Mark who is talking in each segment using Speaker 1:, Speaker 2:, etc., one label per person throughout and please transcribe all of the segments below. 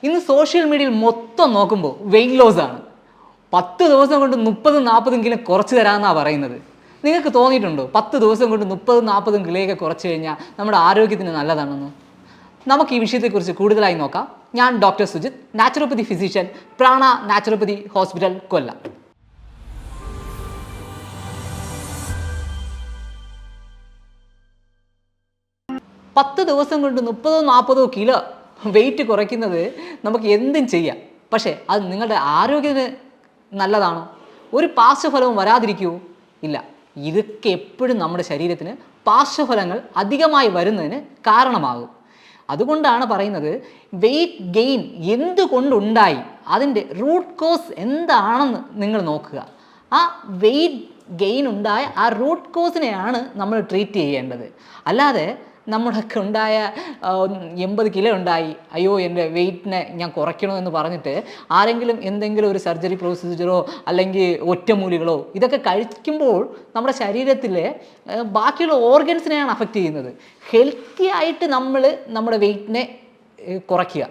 Speaker 1: ഇന്ന് സോഷ്യൽ മീഡിയയിൽ മൊത്തം നോക്കുമ്പോൾ വെയിറ്റ് ലോസ് ആണ്. 10 ദിവസം കൊണ്ട് 30-40 കിലോ കുറച്ച് തരാമെന്നാണ് പറയുന്നത്. നിങ്ങൾക്ക് തോന്നിയിട്ടുണ്ടോ 10 ദിവസം കൊണ്ട് 30-40 കിലോയൊക്കെ കുറച്ച് കഴിഞ്ഞാൽ നമ്മുടെ ആരോഗ്യത്തിന് നല്ലതാണെന്ന്? നമുക്ക് ഈ വിഷയത്തെക്കുറിച്ച് കൂടുതലായി നോക്കാം. ഞാൻ doctor Sujith, naturopathy physician, Prana naturopathy hospital, Kollam. പത്ത് ദിവസം കൊണ്ട് 30-40 കിലോ വെയിറ്റ് കുറയ്ക്കുന്നത് നമുക്ക് എന്തും ചെയ്യാം. പക്ഷേ അത് നിങ്ങളുടെ ആരോഗ്യത്തിന് നല്ലതാണോ? ഒരു പാർശ്വഫലവും വരാതിരിക്കുമോ? ഇല്ല. ഇതൊക്കെ എപ്പോഴും നമ്മുടെ ശരീരത്തിന് പാർശ്വഫലങ്ങൾ അധികമായി വരുന്നതിന് കാരണമാകും. അതുകൊണ്ടാണ് പറയുന്നത് വെയിറ്റ് ഗെയിൻ എന്തുകൊണ്ടുണ്ടായി, അതിൻ്റെ റൂട്ട് കോസ് എന്താണെന്ന് നിങ്ങൾ നോക്കുക. ആ വെയിറ്റ് ഗെയിൻ ഉണ്ടായ ആ റൂട്ട് കോസിനെയാണ് നമ്മൾ ട്രീറ്റ് ചെയ്യേണ്ടത്. അല്ലാതെ നമ്മളൊക്കെ ഉണ്ടായ 80 കിലോ ഉണ്ടായി, അയ്യോ എൻ്റെ വെയിറ്റിനെ ഞാൻ കുറയ്ക്കണമെന്ന് പറഞ്ഞിട്ട് ആരെങ്കിലും എന്തെങ്കിലും ഒരു സർജറി പ്രൊസീജിയറോ അല്ലെങ്കിൽ ഒറ്റമൂലികളോ ഇതൊക്കെ കഴിക്കുമ്പോൾ നമ്മുടെ ശരീരത്തിലെ ബാക്കിയുള്ള ഓർഗൻസിനെയാണ് അഫക്റ്റ് ചെയ്യുന്നത്. ഹെൽത്തി ആയിട്ട് നമ്മൾ നമ്മുടെ വെയിറ്റിനെ കുറയ്ക്കുക.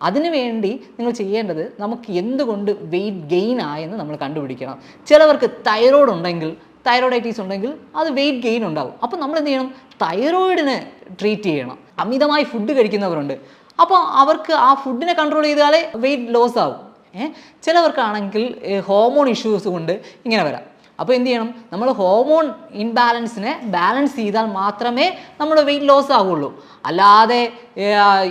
Speaker 1: അതിനുവേണ്ടി നിങ്ങൾ ചെയ്യേണ്ടത് നമുക്ക് എന്തുകൊണ്ട് വെയിറ്റ് ഗെയിൻ ആയെന്ന് നമ്മൾ കണ്ടുപിടിക്കണം. ചിലവർക്ക് തൈറോയ്ഡ് ഉണ്ടെങ്കിൽ, തൈറോയ്ഡൈറ്റീസ് ഉണ്ടെങ്കിൽ അത് വെയിറ്റ് ഗെയിൻ ഉണ്ടാകും. അപ്പോൾ നമ്മൾ എന്ത് ചെയ്യണം? തൈറോയിഡിനെ ട്രീറ്റ് ചെയ്യണം. അമിതമായി ഫുഡ് കഴിക്കുന്നവരുണ്ട്, അപ്പോൾ അവർക്ക് ആ ഫുഡിനെ കൺട്രോൾ ചെയ്താലേ വെയിറ്റ് ലോസ് ആവും. ചിലവർക്കാണെങ്കിൽ ഹോർമോൺ ഇഷ്യൂസ് കൊണ്ട് ഇങ്ങനെ വരാം. അപ്പോൾ എന്ത് ചെയ്യണം? നമ്മൾ ഹോർമോൺ ഇൻബാലൻസിനെ ബാലൻസ് ചെയ്താൽ മാത്രമേ നമ്മൾ വെയിറ്റ് ലോസ് ആവുള്ളൂ. അല്ലാതെ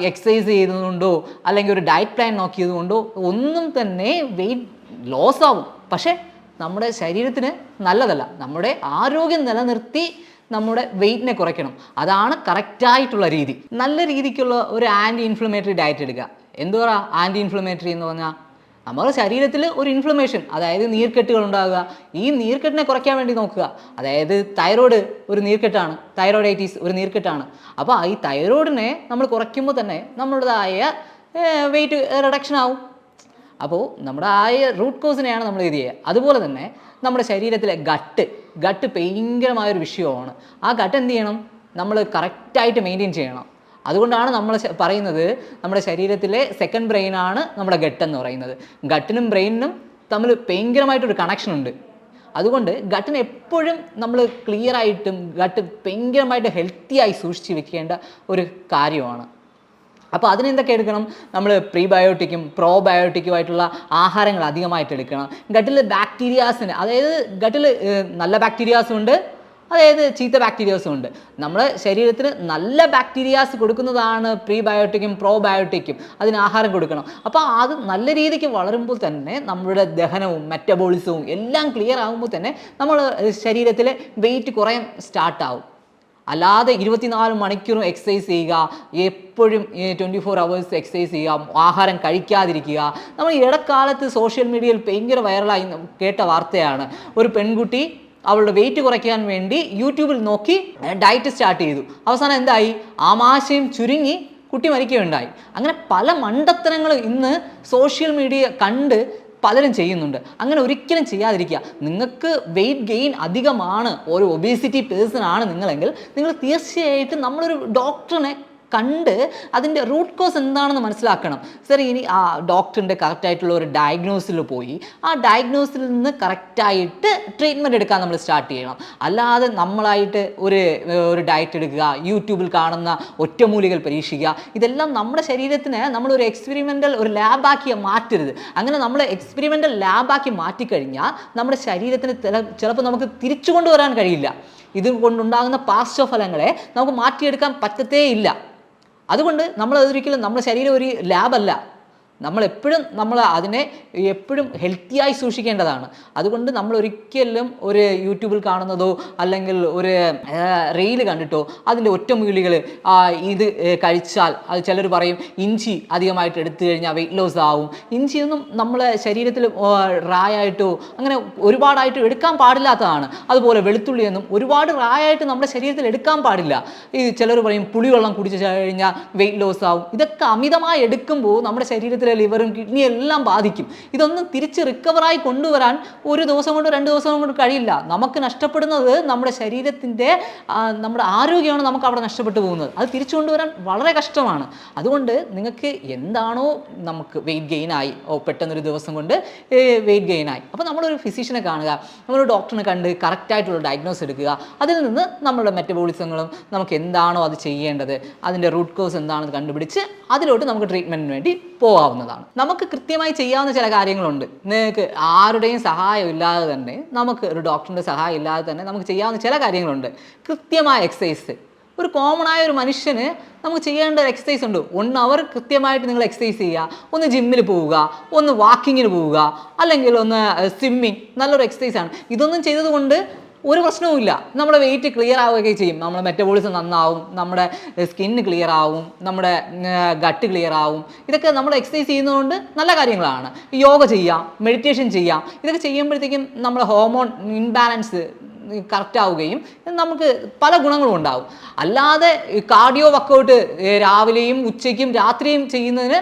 Speaker 1: എക്സസൈസ് ചെയ്തതുകൊണ്ടോ അല്ലെങ്കിൽ ഒരു ഡയറ്റ് പ്ലാൻ നോക്കിയത് കൊണ്ടോ ഒന്നും തന്നെ വെയിറ്റ് ലോസ് ആവും. പക്ഷേ നമ്മുടെ ശരീരത്തിന് നല്ലതല്ല. നമ്മുടെ ആരോഗ്യം നിലനിർത്തി നമ്മുടെ വെയിറ്റിനെ കുറയ്ക്കണം. അതാണ് കറക്റ്റായിട്ടുള്ള രീതി. നല്ല രീതിക്കുള്ള ഒരു ആൻറ്റി ഇൻഫ്ലമേറ്ററി ഡയറ്റ് എടുക്കുക. എന്തുവാ ആൻറ്റി ഇൻഫ്ലമേറ്ററി എന്ന് പറഞ്ഞാൽ? നമ്മുടെ ശരീരത്തിൽ ഒരു ഇൻഫ്ലമേഷൻ, അതായത് നീർക്കെട്ടുകൾ ഉണ്ടാകുക. ഈ നീർക്കെട്ടിനെ കുറയ്ക്കാൻ വേണ്ടി നോക്കുക. അതായത് തൈറോയ്ഡ് ഒരു നീർക്കെട്ടാണ്, തൈറോയ്ഡൈറ്റീസ് ഒരു നീർക്കെട്ടാണ്. അപ്പോൾ ഈ തൈറോയ്ഡിനെ നമ്മൾ കുറയ്ക്കുമ്പോൾ തന്നെ നമ്മുടേതായ വെയിറ്റ് റിഡക്ഷൻ ആവും. അപ്പോൾ നമ്മുടെ റൂട്ട് കോസിനെയാണ് നമ്മൾ ഇത് ചെയ്യുക. അതുപോലെ തന്നെ നമ്മുടെ ശരീരത്തിലെ ഗട്ട് ഭയങ്കരമായൊരു വിഷയമാണ്. ആ ഗട്ട് എന്ത് ചെയ്യണം? നമ്മൾ കറക്റ്റായിട്ട് മെയിൻറ്റെയിൻ ചെയ്യണം. അതുകൊണ്ടാണ് നമ്മൾ പറയുന്നത് നമ്മുടെ ശരീരത്തിലെ സെക്കൻഡ് ബ്രെയിനാണ് നമ്മുടെ ഗട്ട് എന്ന് പറയുന്നത്. ഗട്ടിനും ബ്രെയിനിനും തമ്മിൽ ഭയങ്കരമായിട്ടൊരു കണക്ഷൻ ഉണ്ട്. അതുകൊണ്ട് ഗട്ടിനെ എപ്പോഴും നമ്മൾ ക്ലിയറായിട്ടും ഗട്ട് ഭയങ്കരമായിട്ട് ഹെൽത്തിയായി സൂക്ഷിച്ച് വെക്കേണ്ട ഒരു കാര്യമാണ്. അപ്പോൾ അതിനെന്തൊക്കെ എടുക്കണം? നമ്മൾ പ്രീബയോട്ടിക്കും പ്രോബയോട്ടിക്കുമായിട്ടുള്ള ആഹാരങ്ങൾ അധികമായിട്ട് എടുക്കണം. ഗട്ടിൽ ബാക്ടീരിയാസിന്, അതായത് ഗട്ടിൽ നല്ല ബാക്ടീരിയാസും ഉണ്ട്, അതായത് ചീത്ത ബാക്ടീരിയാസും ഉണ്ട്. നമ്മുടെ ശരീരത്തിന് നല്ല ബാക്ടീരിയാസ് കൊടുക്കുന്നതാണ് പ്രീബയോട്ടിക്കും പ്രോബയോട്ടിക്കും. അതിന് ആഹാരം കൊടുക്കണം. അപ്പോൾ അത് നല്ല രീതിക്ക് വളരുമ്പോൾ തന്നെ നമ്മുടെ ദഹനവും മെറ്റബോളിസവും എല്ലാം ക്ലിയർ ആകുമ്പോൾ തന്നെ നമ്മൾ ശരീരത്തിലെ വെയിറ്റ് കുറയാൻ സ്റ്റാർട്ടാവും. അല്ലാതെ 24 മണിക്കൂറും എക്സസൈസ് ചെയ്യുക, എപ്പോഴും 24 hours എക്സസൈസ് ചെയ്യുക, ആഹാരം കഴിക്കാതിരിക്കുക. നമ്മൾ ഇടക്കാലത്ത് സോഷ്യൽ മീഡിയയിൽ ഭയങ്കര വൈറലായി കേട്ട വാർത്തയാണ്. ഒരു പെൺകുട്ടി അവളുടെ വെയിറ്റ് കുറയ്ക്കാൻ വേണ്ടി യൂട്യൂബിൽ നോക്കി ഡയറ്റ് സ്റ്റാർട്ട് ചെയ്തു. അവസാനം എന്തായി? ആമാശയം ചുരുങ്ങി കുട്ടി മരിക്കുകയുണ്ടായി. അങ്ങനെ പല മണ്ടത്തരങ്ങളും ഇന്ന് സോഷ്യൽ മീഡിയ കണ്ട് പലരും ചെയ്യുന്നുണ്ട്. അങ്ങനെ ഒരിക്കലും ചെയ്യാതിരിക്കുക. നിങ്ങൾക്ക് വെയിറ്റ് ഗെയിൻ അധികമാണ്, ഒരു ഒബേസിറ്റി പേഴ്സൺ ആണ് നിങ്ങളെങ്കിൽ നിങ്ങൾ തീർച്ചയായിട്ടും നമ്മളൊരു ഡോക്ടറിനെ കണ്ട് അതിൻ്റെ റൂട്ട് കോസ് എന്താണെന്ന് മനസ്സിലാക്കണം. സർ, ഇനി ആ ഡോക്ടറിൻ്റെ കറക്റ്റായിട്ടുള്ള ഒരു ഡയഗ്നോസിൽ പോയി ആ ഡയഗ്നോസിൽ നിന്ന് കറക്റ്റായിട്ട് ട്രീറ്റ്മെൻറ്റ് എടുക്കാൻ നമ്മൾ സ്റ്റാർട്ട് ചെയ്യണം. അല്ലാതെ നമ്മളായിട്ട് ഒരു ഡയറ്റ് എടുക്കുക, യൂട്യൂബിൽ കാണുന്ന ഒറ്റമൂലികൾ പരീക്ഷിക്കുക, ഇതെല്ലാം നമ്മുടെ ശരീരത്തിന് നമ്മളൊരു എക്സ്പെരിമെൻ്റൽ ഒരു ലാബാക്കി മാറ്റരുത്. അങ്ങനെ നമ്മൾ എക്സ്പെരിമെൻ്റൽ ലാബാക്കി മാറ്റിക്കഴിഞ്ഞാൽ നമ്മുടെ ശരീരത്തിന് ചിലപ്പോൾ നമുക്ക് തിരിച്ചു കൊണ്ടുവരാൻ കഴിയില്ല. ഇതുകൊണ്ടുണ്ടാകുന്ന പാർശ്വഫലങ്ങളെ നമുക്ക് മാറ്റിയെടുക്കാൻ പറ്റത്തേ ഇല്ല. അതുകൊണ്ട് നമ്മളതൊരിക്കലും നമ്മുടെ ശരീരം ഒരു ലാബല്ല. നമ്മളെപ്പോഴും അതിനെ എപ്പോഴും ഹെൽത്തിയായി സൂക്ഷിക്കേണ്ടതാണ്. അതുകൊണ്ട് നമ്മൾ ഒരിക്കലും ഒരു യൂട്യൂബിൽ കാണുന്നതോ അല്ലെങ്കിൽ ഒരു റീല് കണ്ടിട്ടോ അതിൻ്റെ ഒറ്റമൂലികൾ ഇത് കഴിച്ചാൽ, അത് ചിലർ പറയും ഇഞ്ചി അധികമായിട്ട് എടുത്തു കഴിഞ്ഞാൽ വെയിറ്റ് ലോസ് ആവും. ഇഞ്ചിയൊന്നും നമ്മളെ ശരീരത്തിൽ റായായിട്ടോ അങ്ങനെ ഒരുപാടായിട്ട് എടുക്കാൻ പാടില്ലാത്തതാണ്. അതുപോലെ വെളുത്തുള്ളിയൊന്നും ഒരുപാട് റായായിട്ട് നമ്മുടെ ശരീരത്തിൽ എടുക്കാൻ പാടില്ല. ഈ ചിലർ പറയും പുളിവെള്ളം കുടിച്ച് കഴിഞ്ഞാൽ വെയിറ്റ് ലോസ് ആവും. ഇതൊക്കെ അമിതമായി എടുക്കുമ്പോൾ നമ്മുടെ ശരീരത്തിൽ ശരീരത്തിലെ ലിവറും കിഡ്നിയും എല്ലാം ബാധിക്കും. ഇതൊന്നും തിരിച്ച് റിക്കവറായി കൊണ്ടുവരാൻ ഒരു ദിവസം കൊണ്ട് 2 ദിവസം കൊണ്ട് കഴിയില്ല. നമുക്ക് നഷ്ടപ്പെടുന്നത് നമ്മുടെ ശരീരത്തിൻ്റെ നമ്മുടെ ആരോഗ്യമാണ് നമുക്ക് അവിടെ നഷ്ടപ്പെട്ടു പോകുന്നത്. അത് തിരിച്ചു കൊണ്ടുവരാൻ വളരെ കഷ്ടമാണ്. അതുകൊണ്ട് നിങ്ങൾക്ക് എന്താണോ നമുക്ക് വെയിറ്റ് ഗെയിൻ ആയി, പെട്ടെന്നൊരു ദിവസം കൊണ്ട് വെയിറ്റ് ഗെയിൻ ആയി, അപ്പോൾ നമ്മളൊരു ഫിസിഷ്യനെ കാണുക, നമ്മളൊരു ഡോക്ടറിനെ കണ്ട് കറക്റ്റായിട്ടുള്ള ഡയഗ്നോസ് എടുക്കുക. അതിൽ നിന്ന് നമ്മളുടെ മെറ്റബോളിസങ്ങളും നമുക്ക് എന്താണോ അത് ചെയ്യേണ്ടത്, അതിൻ്റെ റൂട്ട് കോസ് എന്താണെന്ന് കണ്ടുപിടിച്ച് അതിലോട്ട് നമുക്ക് ട്രീറ്റ്മെൻറ്റിന് വേണ്ടി പോകാവുന്നതാണ്. നമുക്ക് കൃത്യമായി ചെയ്യാവുന്ന ചില കാര്യങ്ങളുണ്ട്. നിങ്ങൾക്ക് ആരുടെയും സഹായം ഇല്ലാതെ തന്നെ, നമുക്ക് ഒരു ഡോക്ടറിൻ്റെ സഹായം ഇല്ലാതെ തന്നെ നമുക്ക് ചെയ്യാവുന്ന ചില കാര്യങ്ങളുണ്ട്. കൃത്യമായ എക്സസൈസ്. ഒരു കോമൺ ആയ ഒരു മനുഷ്യന് നമുക്ക് ചെയ്യേണ്ട ഒരു എക്സസൈസ് ഉണ്ട്. 1 അവർ കൃത്യമായിട്ട് നിങ്ങൾ എക്സസൈസ് ചെയ്യുക. ഒന്ന് ജിമ്മിൽ പോവുക, ഒന്ന് വാക്കിങ്ങിന് പോവുക, അല്ലെങ്കിൽ ഒന്ന് സ്വിമ്മിങ്. നല്ലൊരു എക്സസൈസാണ്. ഇതൊന്നും ചെയ്തതുകൊണ്ട് ഒരു പ്രശ്നവുമില്ല. നമ്മുടെ വെയിറ്റ് ക്ലിയർ ആവുകയൊക്കെ ചെയ്യും. നമ്മുടെ മെറ്റബോളിസം നന്നാവും, നമ്മുടെ സ്കിന്ന് ക്ലിയർ ആവും, നമ്മുടെ ഗട്ട് ക്ലിയർ ആവും. ഇതൊക്കെ നമ്മൾ എക്സസൈസ് ചെയ്യുന്നതുകൊണ്ട് നല്ല കാര്യങ്ങളാണ്. യോഗ ചെയ്യാം, മെഡിറ്റേഷൻ ചെയ്യാം. ഇതൊക്കെ ചെയ്യുമ്പോഴത്തേക്കും നമ്മുടെ ഹോർമോൺ ഇൻബാലൻസ് കറക്റ്റ് ആവുകയും നമുക്ക് പല ഗുണങ്ങളും ഉണ്ടാവും. അല്ലാതെ കാർഡിയോ വർക്കൗട്ട് രാവിലെയും ഉച്ചയ്ക്കും രാത്രിയും ചെയ്യുന്നതിന്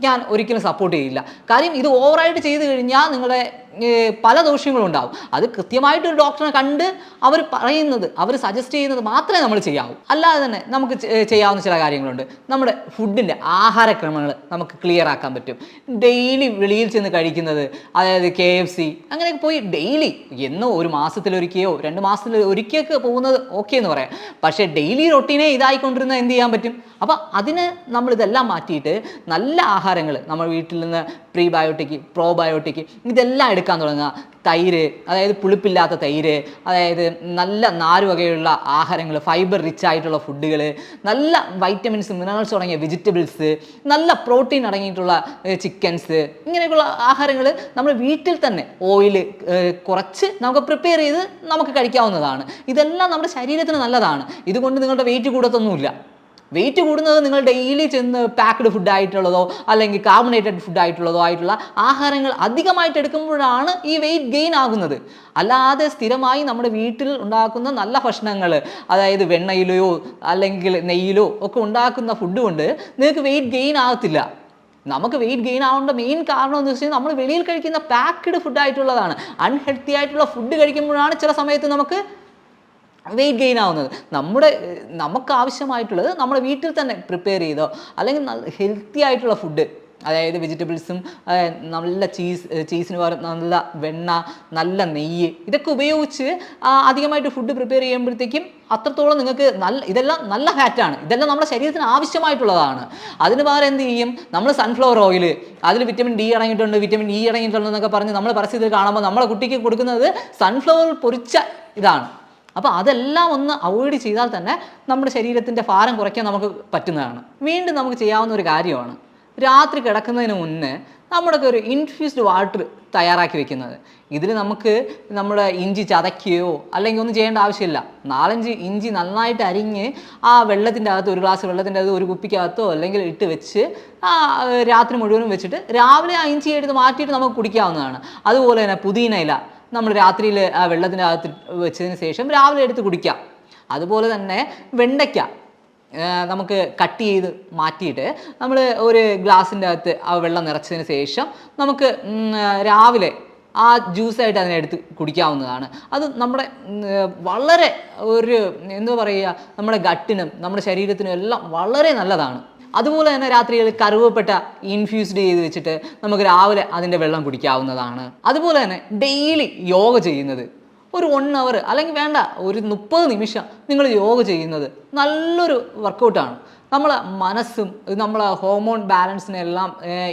Speaker 1: ഞാൻ ഒരിക്കലും സപ്പോർട്ട് ചെയ്യില്ല. കാര്യം ഇത് ഓവറായിട്ട് ചെയ്ത് കഴിഞ്ഞാൽ നിങ്ങളുടെ പല ദോഷങ്ങളും ഉണ്ടാവും. അത് കൃത്യമായിട്ടൊരു ഡോക്ടറെ കണ്ട് അവർ പറയുന്നത്, അവർ സജസ്റ്റ് ചെയ്യുന്നത് മാത്രമേ നമ്മൾ ചെയ്യാവൂ. അല്ലാതെ തന്നെ നമുക്ക് ചെയ്യാവുന്ന ചില കാര്യങ്ങളുണ്ട്. നമ്മുടെ ഫുഡിൻ്റെ ആഹാരക്രമങ്ങൾ നമുക്ക് ക്ലിയർ ആക്കാൻ പറ്റും. ഡെയിലി വെളിയിൽ ചെന്ന് കഴിക്കുന്നത്, അതായത് KFC അങ്ങനെയൊക്കെ പോയി ഡെയിലി എന്നോ ഒരു മാസത്തിലൊരിക്കയോ 2 മാസത്തിലൊരിക്കയൊക്കെ പോകുന്നത് ഓക്കെ എന്ന് പറയാം. പക്ഷേ ഡെയിലി റൊട്ടീനെ ഇതായിക്കൊണ്ടിരുന്ന എന്ത് ചെയ്യാൻ പറ്റും? അപ്പോൾ അതിന് നമ്മളിതെല്ലാം മാറ്റിയിട്ട് നല്ല ആഹാരങ്ങൾ നമ്മൾ വീട്ടിൽ നിന്ന് പ്രീബയോട്ടിക്, പ്രോബയോട്ടിക് ഇതെല്ലാം എടുക്കാൻ തുടങ്ങുക. തൈര്, അതായത് പുളിപ്പില്ലാത്ത തൈര്, അതായത് നല്ല നാരുവകയുള്ള ആഹാരങ്ങൾ, ഫൈബർ റിച്ച് ആയിട്ടുള്ള ഫുഡുകൾ, നല്ല വൈറ്റമിൻസ് മിനറൽസ് തുടങ്ങിയ വെജിറ്റബിൾസ്, നല്ല പ്രോട്ടീൻ അടങ്ങിയിട്ടുള്ള ചിക്കൻസ്, ഇങ്ങനെയൊക്കെയുള്ള ആഹാരങ്ങൾ നമ്മൾ വീട്ടിൽ തന്നെ ഓയിൽ കുറച്ച് നമുക്ക് പ്രിപ്പയർ ചെയ്ത് നമുക്ക് കഴിക്കാവുന്നതാണ്. ഇതെല്ലാം നമ്മുടെ ശരീരത്തിന് നല്ലതാണ്. ഇതുകൊണ്ട് നിങ്ങളുടെ വെയിറ്റ് കൂടത്തൊന്നുമില്ല. വെയിറ്റ് കൂടുന്നത് നിങ്ങൾ ഡെയിലി ചെന്ന് പാക്ക്ഡ് ഫുഡായിട്ടുള്ളതോ അല്ലെങ്കിൽ കാർബണേറ്റഡ് ഫുഡായിട്ടുള്ളതോ ആയിട്ടുള്ള ആഹാരങ്ങൾ അധികമായിട്ട് എടുക്കുമ്പോഴാണ് ഈ വെയിറ്റ് ഗെയിൻ ആകുന്നത്. അല്ലാതെ സ്ഥിരമായി നമ്മുടെ വീട്ടിൽ ഉണ്ടാക്കുന്ന നല്ല ഭക്ഷണങ്ങൾ, അതായത് വെണ്ണയിലോ അല്ലെങ്കിൽ നെയ്യിലോ ഒക്കെ ഉണ്ടാക്കുന്ന ഫുഡ് കൊണ്ട് നിങ്ങൾക്ക് വെയിറ്റ് ഗെയിൻ ആകത്തില്ല. നമുക്ക് വെയിറ്റ് ഗെയിൻ ആവേണ്ട മെയിൻ കാരണം എന്ന് വെച്ച് കഴിഞ്ഞാൽ നമ്മൾ വെളിയിൽ കഴിക്കുന്ന പാക്ക്ഡ് ഫുഡായിട്ടുള്ളതാണ്. അൺഹെൽത്തി ആയിട്ടുള്ള ഫുഡ് കഴിക്കുമ്പോഴാണ് ചില സമയത്ത് നമുക്ക് വെയിറ്റ് ഗെയിൻ ആവുന്നത്. നമുക്ക് ആവശ്യമായിട്ടുള്ളത് നമ്മുടെ വീട്ടിൽ തന്നെ പ്രിപ്പയർ ചെയ്തോ അല്ലെങ്കിൽ ഹെൽത്തി ആയിട്ടുള്ള ഫുഡ്, അതായത് വെജിറ്റബിൾസും നല്ല ചീസിന് പകരം നല്ല വെണ്ണ, നല്ല നെയ്യ്, ഇതൊക്കെ ഉപയോഗിച്ച് അധികമായിട്ട് ഫുഡ് പ്രിപ്പയർ ചെയ്യുമ്പോഴത്തേക്കും അത്രത്തോളം നിങ്ങൾക്ക് ഇതെല്ലാം നല്ല ഫാറ്റാണ്. ഇതെല്ലാം നമ്മുടെ ശരീരത്തിന് ആവശ്യമായിട്ടുള്ളതാണ്. അതിന് പകരം എന്ത് ചെയ്യും? നമ്മൾ സൺഫ്ലവർ ഓയിൽ, അതിൽ വിറ്റമിൻ ഡി അടങ്ങിയിട്ടുണ്ട്, വിറ്റമിൻ ഇ അടങ്ങിയിട്ടുണ്ടെന്നൊക്കെ പറഞ്ഞ് നമ്മൾ പരസ്യത്തിൽ കാണുമ്പോൾ നമ്മളെ കുട്ടിക്ക് കൊടുക്കുന്നത് സൺഫ്ലവർ പൊരിച്ച ഇതാണ്. അപ്പോൾ അതെല്ലാം ഒന്ന് അവോയ്ഡ് ചെയ്താൽ തന്നെ നമ്മുടെ ശരീരത്തിൻ്റെ ഭാരം കുറയ്ക്കാൻ നമുക്ക് പറ്റുന്നതാണ്. വീണ്ടും നമുക്ക് ചെയ്യാവുന്ന ഒരു കാര്യമാണ് രാത്രി കിടക്കുന്നതിന് മുന്നേ നമ്മുടെയൊക്കെ ഒരു ഇൻഫ്യൂസ്ഡ് വാട്ടർ തയ്യാറാക്കി വെക്കുന്നത്. ഇതിൽ നമുക്ക് നമ്മുടെ ഇഞ്ചി ചതയ്ക്കുകയോ അല്ലെങ്കിൽ ഒന്നും ചെയ്യേണ്ട ആവശ്യമില്ല. 4-5 ഇഞ്ചി നന്നായിട്ട് അരിഞ്ഞ് ആ വെള്ളത്തിൻ്റെ അകത്ത്, ഒരു ഗ്ലാസ് വെള്ളത്തിൻ്റെ അകത്ത് ഒരു കുപ്പിക്കകത്തോ അല്ലെങ്കിൽ ഇട്ട് വെച്ച് രാത്രി മുഴുവനും വെച്ചിട്ട് രാവിലെ ആ ഇഞ്ചി എടുത്ത് മാറ്റിയിട്ട് നമുക്ക് കുടിക്കാവുന്നതാണ്. അതുപോലെ തന്നെ പുതിന ഇല നമ്മൾ രാത്രിയിൽ ആ വെള്ളത്തിൻ്റെ അകത്ത് വെച്ചതിന് ശേഷം രാവിലെ എടുത്ത് കുടിക്കാം. അതുപോലെ തന്നെ വെണ്ടയ്ക്ക നമുക്ക് കട്ട് ചെയ്ത് മാറ്റിയിട്ട് നമ്മൾ ഒരു ഗ്ലാസിൻ്റെ അകത്ത് ആ വെള്ളം നിറച്ചതിന് ശേഷം നമുക്ക് രാവിലെ ആ ജ്യൂസായിട്ട് അതിനെടുത്ത് കുടിക്കാവുന്നതാണ്. അത് നമ്മുടെ വളരെ എന്താ പറയുക, നമ്മുടെ ഗട്ടിനും നമ്മുടെ ശരീരത്തിനും എല്ലാം വളരെ നല്ലതാണ്. അതുപോലെ തന്നെ രാത്രിയിൽ കറുവപ്പട്ട ഇൻഫ്യൂസ്ഡ് ചെയ്ത് വെച്ചിട്ട് നമുക്ക് രാവിലെ അതിൻ്റെ വെള്ളം കുടിക്കാവുന്നതാണ്. അതുപോലെ തന്നെ ഡെയിലി യോഗ ചെയ്യുന്നത്, ഒരു 1 അവർ അല്ലെങ്കിൽ വേണ്ട ഒരു 30 നിമിഷം നിങ്ങൾ യോഗ ചെയ്യുന്നത് നല്ലൊരു വർക്കൗട്ടാണ്. നമ്മളെ മനസ്സും നമ്മളെ ഹോർമോൺ ബാലൻസിനെല്ലാം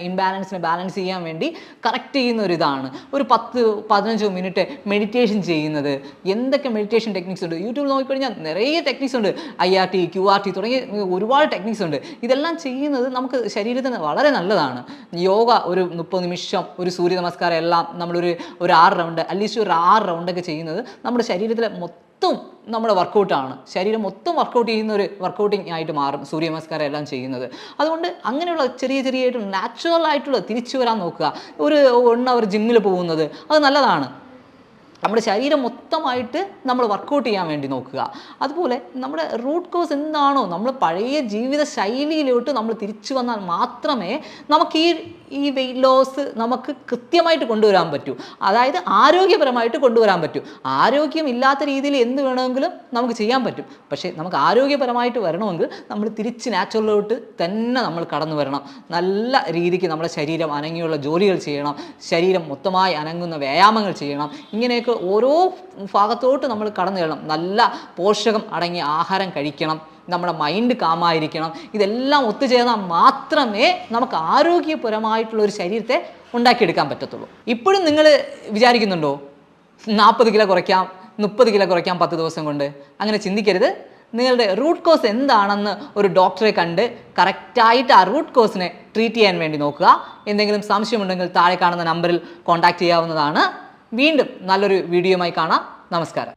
Speaker 1: ഇൻബാലൻസിനെ ബാലൻസ് ചെയ്യാൻ വേണ്ടി കറക്റ്റ് ചെയ്യുന്ന ഒരു ഇതാണ്. ഒരു 10-15 മിനിറ്റ് മെഡിറ്റേഷൻ ചെയ്യുന്നത്. എന്തൊക്കെ മെഡിറ്റേഷൻ ടെക്നിക്സ് ഉണ്ട്, യൂട്യൂബിൽ നോക്കിക്കഴിഞ്ഞാൽ നിറയെ ടെക്നിക്സ് ഉണ്ട്. IRT, QRT തുടങ്ങിയ ഒരുപാട് ടെക്നിക്സ് ഉണ്ട്. ഇതെല്ലാം ചെയ്യുന്നത് നമുക്ക് ശരീരത്തിന് വളരെ നല്ലതാണ്. യോഗ ഒരു 30 നിമിഷം, ഒരു സൂര്യ നമസ്കാരം എല്ലാം നമ്മളൊരു 6 റൗണ്ട്, അറ്റ്ലീസ്റ്റ് ഒരു 6 റൗണ്ടൊക്കെ ചെയ്യുന്നത് നമ്മുടെ ശരീരത്തിലെ മൊത്തം നമ്മുടെ വർക്കൗട്ടാണ്. ശരീരം മൊത്തം വർക്കൗട്ട് ചെയ്യുന്ന ഒരു വർക്കൗട്ടിങ് ആയിട്ട് മാറും സൂര്യ നമസ്കാരം എല്ലാം ചെയ്യുന്നത്. അതുകൊണ്ട് അങ്ങനെയുള്ള ചെറിയ നാച്ചുറൽ ആയിട്ടുള്ള തിരിച്ചു വരാൻ നോക്കുക. ഒരു 1 അവർ ജിമ്മിൽ പോകുന്നത് അത് നല്ലതാണ്. നമ്മുടെ ശരീരം മൊത്തമായിട്ട് നമ്മൾ വർക്കൗട്ട് ചെയ്യാൻ വേണ്ടി നോക്കുക. അതുപോലെ നമ്മുടെ റൂട്ട് കോസ് എന്താണോ, നമ്മൾ പഴയ ജീവിത ശൈലിയിലോട്ട് നമ്മൾ തിരിച്ചു വന്നാൽ മാത്രമേ നമുക്ക് ഈ വെയിറ്റ് ലോസ് നമുക്ക് കൃത്യമായിട്ട് കൊണ്ടുവരാൻ പറ്റൂ. അതായത് ആരോഗ്യപരമായിട്ട് കൊണ്ടുവരാൻ പറ്റൂ. ആരോഗ്യമില്ലാത്ത രീതിയിൽ എന്ത് വേണമെങ്കിലും നമുക്ക് ചെയ്യാൻ പറ്റും. പക്ഷേ നമുക്ക് ആരോഗ്യപരമായിട്ട് വരണമെങ്കിൽ നമ്മൾ തിരിച്ച് നാച്ചുറലിലോട്ട് തന്നെ നമ്മൾ കടന്നു വരണം. നല്ല രീതിക്ക് നമ്മുടെ ശരീരം അനങ്ങിയുള്ള ജോലികൾ ചെയ്യണം, ശരീരം മൊത്തമായി അനങ്ങുന്ന വ്യായാമങ്ങൾ ചെയ്യണം. ഇങ്ങനെയൊക്കെ ഓരോ ഭാഗത്തോട്ട് നമ്മൾ കടന്നു ചെല്ലണം. നല്ല പോഷകം അടങ്ങിയ ആഹാരം കഴിക്കണം, നമ്മുടെ മൈൻഡ് കാമായിരിക്കണം. ഇതെല്ലാം ഒത്തുചേർന്നാൽ മാത്രമേ നമുക്ക് ആരോഗ്യപരമായിട്ടുള്ള ഒരു ശരീരത്തെ ഉണ്ടാക്കിയെടുക്കാൻ പറ്റത്തുള്ളൂ. ഇപ്പോഴും നിങ്ങൾ വിചാരിക്കുന്നുണ്ടോ 40 കിലോ കുറയ്ക്കാം, 30 കിലോ കുറയ്ക്കാം 10 ദിവസം കൊണ്ട്? അങ്ങനെ ചിന്തിക്കരുത്. നിങ്ങളുടെ റൂട്ട് കോസ് എന്താണെന്ന് ഒരു ഡോക്ടറെ കണ്ട് കറക്റ്റായിട്ട് ആ റൂട്ട് കോസിനെ ട്രീറ്റ് ചെയ്യാൻ വേണ്ടി നോക്കുക. എന്തെങ്കിലും സംശയമുണ്ടെങ്കിൽ താഴെ കാണുന്ന നമ്പറിൽ കോൺടാക്റ്റ് ചെയ്യാവുന്നതാണ്. വീണ്ടും നല്ലൊരു വീഡിയോയുമായി കാണാം. നമസ്കാരം.